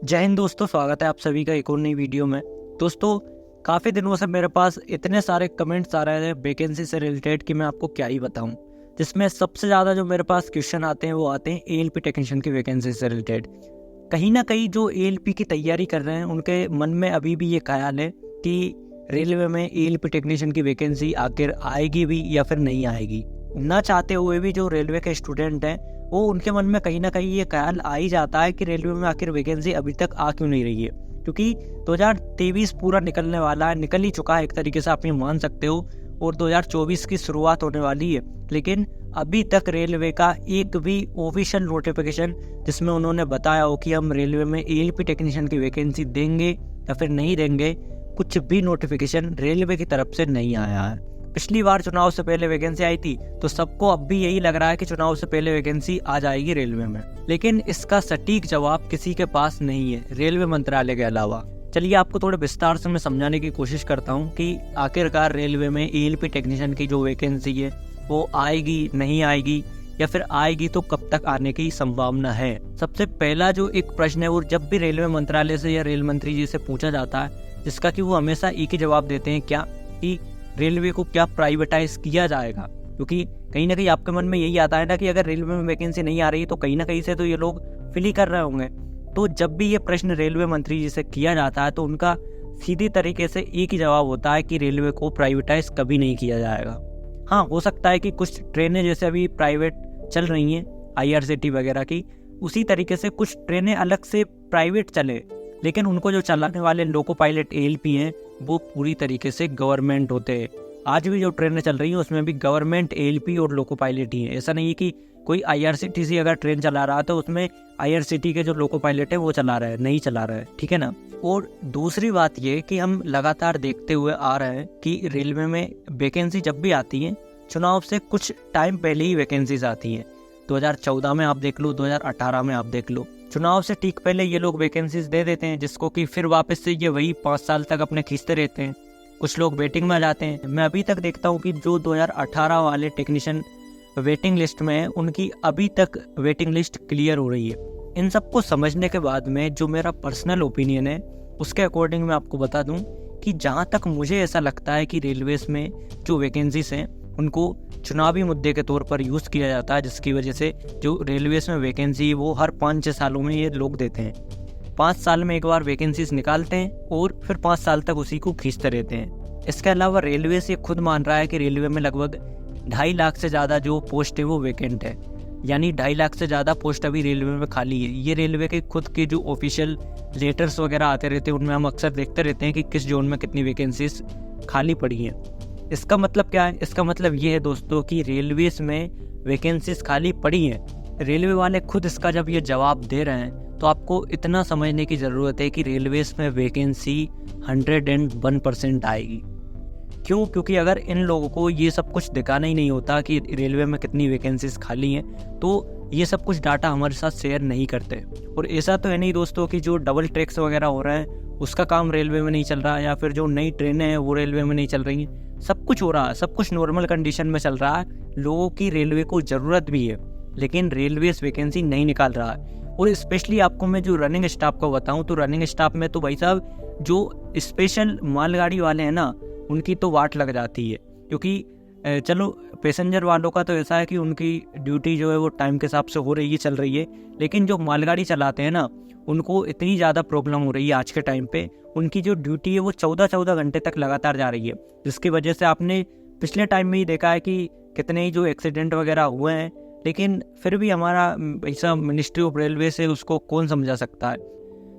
जय हिंद दोस्तों, स्वागत है आप सभी का एक और नई वीडियो में। दोस्तों, काफ़ी दिनों से मेरे पास इतने सारे कमेंट्स आ रहे हैं वैकेंसी से रिलेटेड कि मैं आपको क्या ही बताऊं। जिसमें सबसे ज़्यादा जो मेरे पास क्वेश्चन आते हैं वो आते हैं एएलपी टेक्नीशियन की वैकेंसी से रिलेटेड। कहीं ना कहीं जो एएलपी की तैयारी कर रहे हैं उनके मन में अभी भी ये ख्याल है कि रेलवे में एएलपी टेक्नीशियन की वैकेंसी आखिर आएगी भी या फिर नहीं आएगी। ना चाहते हुए भी जो रेलवे के स्टूडेंट हैं वो उनके मन में कहीं ना कहीं ये ख्याल आ ही जाता है कि रेलवे में आखिर वैकेंसी अभी तक आ क्यों नहीं रही है। क्योंकि 2023 पूरा निकलने वाला है, निकल ही चुका है एक तरीके से, आप ये मान सकते हो, और 2024 की शुरुआत होने वाली है। लेकिन अभी तक रेलवे का एक भी ऑफिशियल नोटिफिकेशन जिसमें उन्होंने बताया हो कि हम रेलवे में एएलपी टेक्नीशियन की वैकेंसी देंगे या फिर नहीं देंगे, कुछ भी नोटिफिकेशन रेलवे की तरफ से नहीं आया है। पिछली बार चुनाव से पहले वैकेंसी आई थी तो सबको अब भी यही लग रहा है कि चुनाव से पहले वैकेंसी आ जाएगी रेलवे में, लेकिन इसका सटीक जवाब किसी के पास नहीं है रेलवे मंत्रालय के अलावा। चलिए आपको थोड़े विस्तार से मैं समझाने की कोशिश करता हूँ कि आखिरकार रेलवे में एएलपी टेक्नीशियन की जो वैकेंसी है वो आएगी, नहीं आएगी, या फिर आएगी तो कब तक आने की संभावना है। सबसे पहला जो एक प्रश्न है वो जब भी रेलवे मंत्रालय से या रेल मंत्री जी से पूछा जाता है, जिसका कि वो हमेशा एक ही जवाब देते हैं, क्या कि रेलवे को क्या प्राइवेटाइज किया जाएगा। क्योंकि कहीं ना कहीं आपके मन में यही आता है ना कि अगर रेलवे में वैकेंसी नहीं आ रही तो कहीं ना कहीं से तो ये लोग फिल ही कर रहे होंगे। तो जब भी ये प्रश्न रेलवे मंत्री जी से किया जाता है तो उनका सीधी तरीके से एक ही जवाब होता है कि रेलवे को प्राइवेटाइज कभी नहीं किया जाएगा। हाँ, हो सकता है कि कुछ ट्रेनें जैसे अभी प्राइवेट चल रही हैं IRCTC वगैरह की, उसी तरीके से कुछ ट्रेनें अलग से प्राइवेट चले, लेकिन उनको जो चलाने वाले लोको पायलट ALP हैं वो पूरी तरीके से गवर्नमेंट होते हैं। आज भी जो ट्रेनें चल रही हैं उसमें भी गवर्नमेंट ALP और लोको पायलट ही है। ऐसा नहीं है कि कोई IRCTC अगर ट्रेन चला रहा है तो उसमें IRCTC के जो लोको पायलट है वो चला रहा है, नहीं चला रहा है, ठीक है ना। और दूसरी बात ये कि हम लगातार देखते हुए आ रहे हैं कि रेलवे में वैकेंसी जब भी आती है चुनाव से कुछ टाइम पहले ही वैकेंसीज आती हैं। 2014 में आप देख लो, 2018 में आप देख लो, चुनाव से ठीक पहले ये लोग वैकेंसीज दे देते हैं, जिसको कि फिर वापस से ये वही 5 साल तक अपने खींचते रहते हैं। कुछ लोग वेटिंग में आ जाते हैं। मैं अभी तक देखता हूँ कि जो 2018 वाले टेक्नीशियन वेटिंग लिस्ट में है उनकी अभी तक वेटिंग लिस्ट क्लियर हो रही है। इन सबको समझने के बाद में जो मेरा पर्सनल ओपिनियन है उसके अकॉर्डिंग मैं आपको बता दूँ कि जहाँ तक मुझे ऐसा लगता है कि रेलवेज में जो वैकेंसीज हैं उनको चुनावी मुद्दे के तौर पर यूज़ किया जाता है, जिसकी वजह से जो रेलवेज में वैकेंसी वो हर 5-6 सालों में ये लोग देते हैं। 5 साल में एक बार वैकेंसीज निकालते हैं और फिर 5 साल तक उसी को खींचते रहते हैं। इसके अलावा रेलवे से खुद मान रहा है कि रेलवे में लगभग 2.5 लाख से ज़्यादा जो पोस्ट है वो वैकेंट है, यानी 2.5 लाख से ज़्यादा पोस्ट अभी रेलवे में खाली है। ये रेलवे के खुद के जो ऑफिशियल लेटर्स वगैरह आते रहते हैं उनमें हम अक्सर देखते रहते हैं कि किस जोन में कितनी वैकेंसीज खाली पड़ी हैं। इसका मतलब क्या है? इसका मतलब ये है दोस्तों कि रेलवेज में वैकेंसीज खाली पड़ी हैं। रेलवे वाले खुद इसका जब ये जवाब दे रहे हैं तो आपको इतना समझने की ज़रूरत है कि रेलवेज में वैकेंसी 101% आएगी। क्यों? क्योंकि अगर इन लोगों को ये सब कुछ दिखाना ही नहीं होता कि रेलवे में कितनी वैकेंसीज खाली हैं तो ये सब कुछ डाटा हमारे साथ शेयर नहीं करते। और ऐसा तो है नहीं दोस्तों कि जो डबल ट्रैक्स वगैरह हो रहे हैं उसका काम रेलवे में नहीं चल रहा है, या फिर जो नई ट्रेनें हैं वो रेलवे में नहीं चल रही हैं। सब कुछ हो रहा है, सब कुछ नॉर्मल कंडीशन में चल रहा है। लोगों की रेलवे को ज़रूरत भी है, लेकिन रेलवे वैकेंसी नहीं निकाल रहा है। और स्पेशली आपको मैं जो रनिंग स्टाफ को बताऊं तो रनिंग स्टाफ में तो भाई साहब जो स्पेशल मालगाड़ी वाले हैं ना उनकी तो वाट लग जाती है। क्योंकि चलो पैसेंजर वालों का तो ऐसा है कि उनकी ड्यूटी जो है वो टाइम के हिसाब से हो रही है, चल रही है, लेकिन जो मालगाड़ी चलाते हैं ना उनको इतनी ज़्यादा प्रॉब्लम हो रही है आज के टाइम पे। उनकी जो ड्यूटी है वो 14-14 घंटे तक लगातार जा रही है, जिसकी वजह से आपने पिछले टाइम में ही देखा है कि कितने ही जो एक्सीडेंट वगैरह हुए हैं। लेकिन फिर भी हमारा ऐसा मिनिस्ट्री ऑफ रेलवे से उसको कौन समझा सकता है।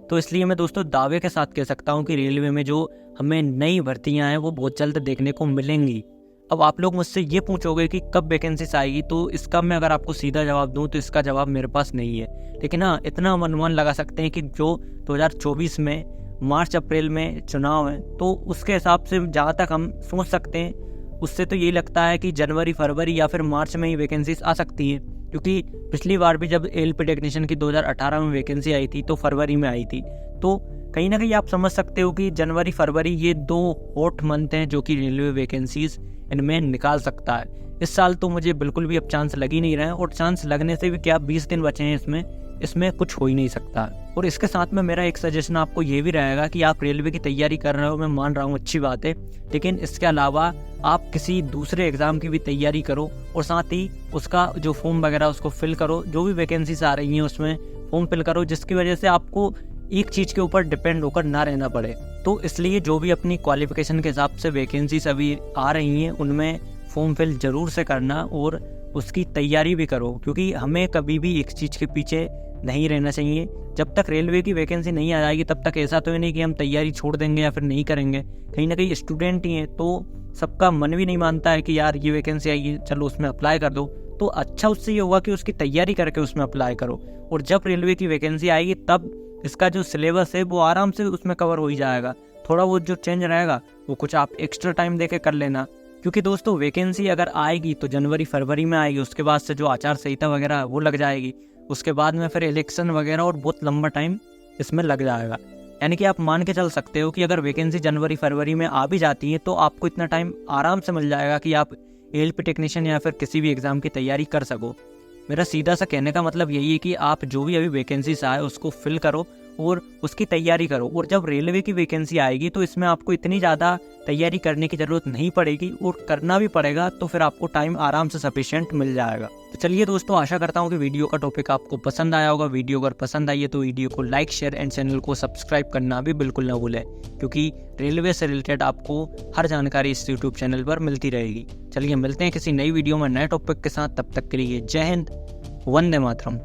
तो इसलिए मैं दोस्तों दावे के साथ कह सकता हूँ कि रेलवे में जो हमें नई भर्तियाँ हैं वो बहुत जल्द देखने को मिलेंगी। अब आप लोग मुझसे ये पूछोगे कि कब वैकेंसीज आएगी, तो इसका मैं अगर आपको सीधा जवाब दूं तो इसका जवाब मेरे पास नहीं है। लेकिन हाँ, इतना हम अनुमान लगा सकते हैं कि जो 2024 में मार्च अप्रैल में चुनाव है तो उसके हिसाब से जहाँ तक हम सोच सकते हैं उससे तो यही लगता है कि जनवरी, फरवरी या फिर मार्च में ही वैकेंसीज आ सकती हैं। क्योंकि पिछली बार भी जब ALP टेक्नीशियन की 2018 में वैकेंसी आई थी तो फरवरी में आई थी। तो कहीं ना कहीं आप समझ सकते हो कि जनवरी फरवरी ये 2 हॉट मंथ हैं जो कि रेलवे वैकेंसीज इनमें निकाल सकता है। इस साल तो मुझे बिल्कुल भी अब चांस लग ही नहीं रहा है, और चांस लगने से भी क्या 20 दिन बचे हैं इसमें इसमें कुछ हो ही नहीं सकता। और इसके साथ में मेरा एक सजेशन आपको ये भी रहेगा कि आप रेलवे की तैयारी कर रहे हो, मैं मान रहा हूँ अच्छी बात है, लेकिन इसके अलावा आप किसी दूसरे एग्ज़ाम की भी तैयारी करो और साथ ही उसका जो फॉर्म वगैरह उसको फिल करो, जो भी वैकेंसीज आ रही हैं उसमें फॉर्म फिल करो, जिसकी वजह से आपको एक चीज़ के ऊपर डिपेंड होकर ना रहना पड़े। तो इसलिए जो भी अपनी क्वालिफिकेशन के हिसाब से वैकेंसीज अभी आ रही हैं उनमें फॉर्म फिल ज़रूर से करना और उसकी तैयारी भी करो, क्योंकि हमें कभी भी एक चीज़ के पीछे नहीं रहना चाहिए। जब तक रेलवे की वैकेंसी नहीं आ जाएगी तब तक ऐसा तो ही नहीं कि हम तैयारी छोड़ देंगे या फिर नहीं करेंगे। कहीं ना कहीं स्टूडेंट ही हैं तो सबका मन भी नहीं मानता है कि यार ये वैकेंसी आई है चलो उसमें अप्लाई कर दो। तो अच्छा उससे ये होगा कि उसकी तैयारी करके उसमें अप्लाई करो, और जब रेलवे की वैकेंसी आएगी तब इसका जो सिलेबस है वो आराम से उसमें कवर हो ही जाएगा। थोड़ा बहुत जो चेंज रहेगा वो कुछ आप एक्स्ट्रा टाइम दे के कर लेना, क्योंकि दोस्तों वैकेंसी अगर आएगी तो जनवरी फरवरी में आएगी, उसके बाद से जो आचार संहिता वगैरह वो लग जाएगी, उसके बाद में फिर इलेक्शन वगैरह और बहुत लंबा टाइम इसमें लग जाएगा। यानी कि आप मान के चल सकते हो कि अगर वैकेंसी जनवरी फरवरी में आ भी जाती है तो आपको इतना टाइम आराम से मिल जाएगा कि आप एएलपी टेक्नीशियन या फिर किसी भी एग्ज़ाम की तैयारी कर सको। मेरा सीधा सा कहने का मतलब यही है कि आप जो भी अभी वैकेंसीज आए उसको फिल करो और उसकी तैयारी करो, और जब रेलवे की वैकेंसी आएगी तो इसमें आपको इतनी ज़्यादा तैयारी करने की ज़रूरत नहीं पड़ेगी, और करना भी पड़ेगा तो फिर आपको टाइम आराम से सफिशिएंट मिल जाएगा। तो चलिए दोस्तों, आशा करता हूँ कि वीडियो का टॉपिक आपको पसंद आया होगा। वीडियो अगर पसंद आई है तो वीडियो को लाइक शेयर एंड चैनल को सब्सक्राइब करना भी बिल्कुल ना भूलें, क्योंकि रेलवे से रिलेटेड आपको हर जानकारी इस यूट्यूब चैनल पर मिलती रहेगी। चलिए मिलते हैं किसी नई वीडियो में नए टॉपिक के साथ, तब तक के लिए जय हिंद, वंदे मातरम।